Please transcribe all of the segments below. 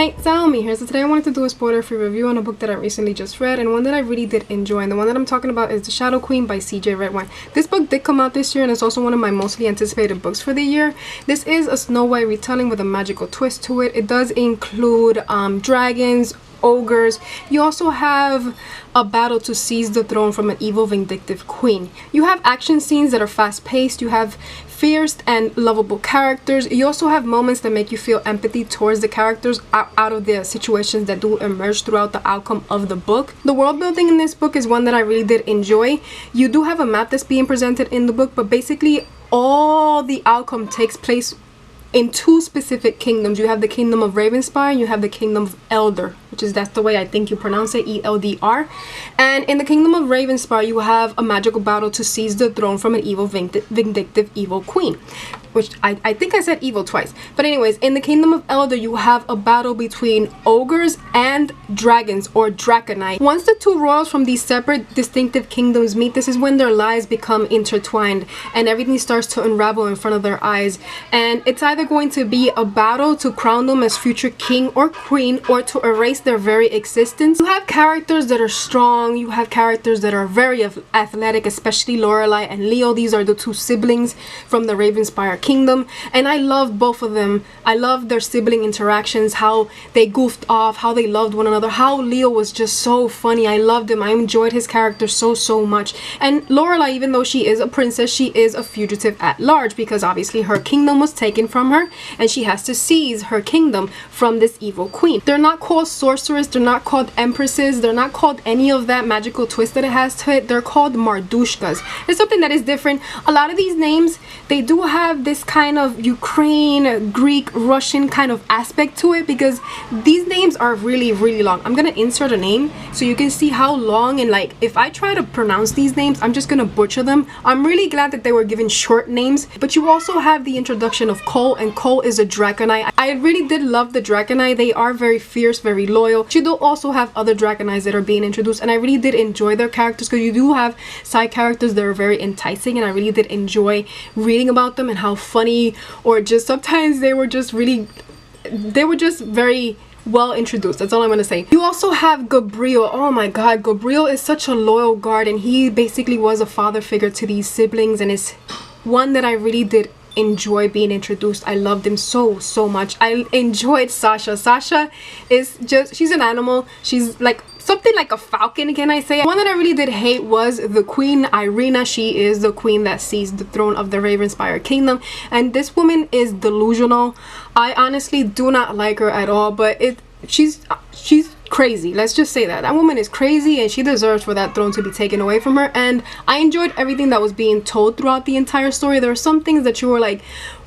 Hey, Xiomy here. So today I wanted to do a spoiler-free review on a book that I recently just read and one that I really did enjoy. And the one that I'm talking about is The Shadow Queen by CJ Redwine. This book did come out this year and it's also one of my mostly anticipated books for the year. This is a Snow White retelling with a magical twist to it. It does include dragons, ogres. You also have a battle to seize the throne from an evil vindictive queen. You have action scenes that are fast-paced. You have fierce and lovable characters. You also have moments that make you feel empathy towards the characters out of the situations that do emerge throughout the outcome of the book. The world building in this book is one that I really did enjoy. You do have a map that's being presented in the book, but basically all the outcome takes place in two specific kingdoms. You have the kingdom of Ravenspire and you have the kingdom of Elder, that's the way I think you pronounce it, E-L-D-R. And in the kingdom of Ravenspire, you have a magical battle to seize the throne from an evil vindictive evil queen, which I think I said evil twice. But anyways, in the kingdom of Elder, you have a battle between ogres and dragons, or draconite. Once the two royals from these separate distinctive kingdoms meet, this is when their lives become intertwined and everything starts to unravel in front of their eyes. And it's either going to be a battle to crown them as future king or queen, or to erase their very existence. You have characters that are strong, you have characters that are very athletic, especially Lorelai and Leo. These are the two siblings from the Ravenspire kingdom, and I love both of them. I love their sibling interactions, how they goofed off, how they loved one another, how Leo was just so funny. I loved him. I enjoyed his character so much. And Lorelai, even though she is a princess, she is a fugitive at large because obviously her kingdom was taken from her and she has to seize her kingdom from this evil queen. They're not called sorcerers, they're not called empresses, they're not called any of that magical twist that it has to it. They're called mardushkas. It's something that is different. A lot of these names, they do have this kind of Ukraine, Greek, Russian kind of aspect to it because these names are really long. I'm gonna insert a name so you can see how long, and like if I try to pronounce these names, I'm just gonna butcher them. I'm really glad that they were given short names. But you also have the introduction of Cole, and Cole is a draconite. I really did love the draconite. They are very fierce, very loyal. You do also have other draconites that are being introduced, and I really did enjoy their characters because you do have side characters that are very enticing, and I really did enjoy reading about them and how funny, or just sometimes they were just very well introduced. That's all I'm gonna say. You also have Gabriel. Oh my god, Gabriel is such a loyal guard, and he basically was a father figure to these siblings, and is one that I really did enjoy being introduced. I loved him so much. I enjoyed Sasha. Sasha is just, she's an animal. She's like something like a falcon, can I say. One that I really did hate was the queen, Irina. She is the queen that seized the throne of the Ravenspire kingdom, and this woman is delusional. I honestly do not like her at all, but she's crazy. Let's just say that woman is crazy, and she deserves for that throne to be taken away from her. And I enjoyed everything that was being told throughout the entire story. There are some things that you were like,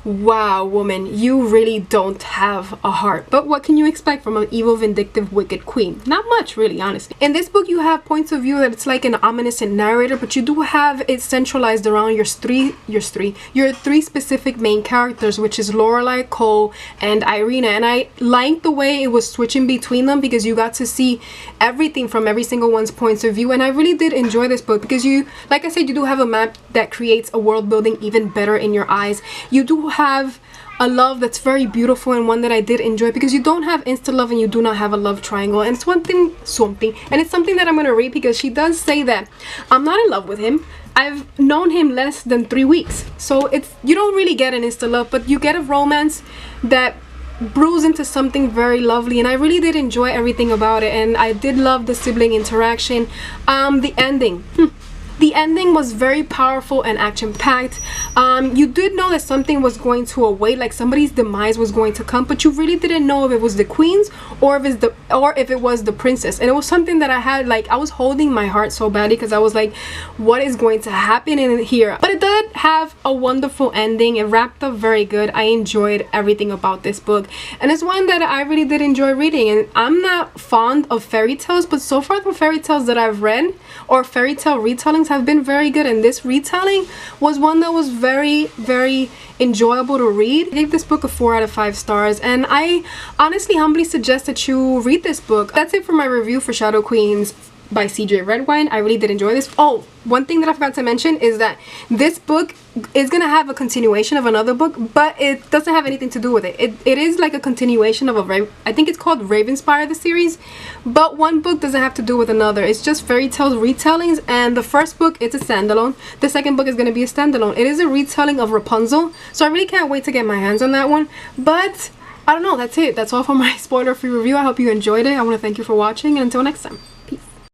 wow, woman, you really don't have a heart. But what can you expect from an evil, vindictive, wicked queen? Not much, really, honestly. In this book, you have points of view that it's like an omniscient narrator, but you do have it centralized around your three specific main characters, which is Lorelai, Cole, and Irina. And I liked the way it was switching between them because you got to see everything from every single one's points of view. And I really did enjoy this book because you, like I said, you do have a map that creates a world building even better in your eyes. You do have a love that's very beautiful, and one that I did enjoy because you don't have insta love and you do not have a love triangle. And it's something and it's something that I'm going to read because she does say that I'm not in love with him. I've known him less than 3 weeks. So you don't really get an insta love, but you get a romance that brews into something very lovely, and I really did enjoy everything about it. And I did love the sibling interaction. The ending. The ending was very powerful and action-packed. You did know that something was going to await, like somebody's demise was going to come, but you really didn't know if it was the queen's or if it was the princess. And it was something that I had, like, I was holding my heart so badly because I was like, what is going to happen in here? But it did have a wonderful ending. It wrapped up very good. I enjoyed everything about this book, and it's one that I really did enjoy reading. And I'm not fond of fairy tales, but so far the fairy tales that I've read, or fairy tale retellings, have been very good, and this retelling was one that was very enjoyable to read. I gave this book a 4 out of 5 stars, and I honestly humbly suggest that you read this book. That's it for my review for Shadow Queen's by CJ Redwine. I really did enjoy this. Oh, one thing that I forgot to mention is that this book is gonna have a continuation of another book, but it doesn't have anything to do with it. It is like a continuation of I think it's called Ravenspire, the series, but one book doesn't have to do with another. It's just fairy tales retellings, and the first book, it's a standalone. The second book is gonna be a standalone. It is a retelling of Rapunzel, so I really can't wait to get my hands on that one. But I don't know, that's it. That's all for my spoiler-free review. I hope you enjoyed it. I want to thank you for watching, and until next time.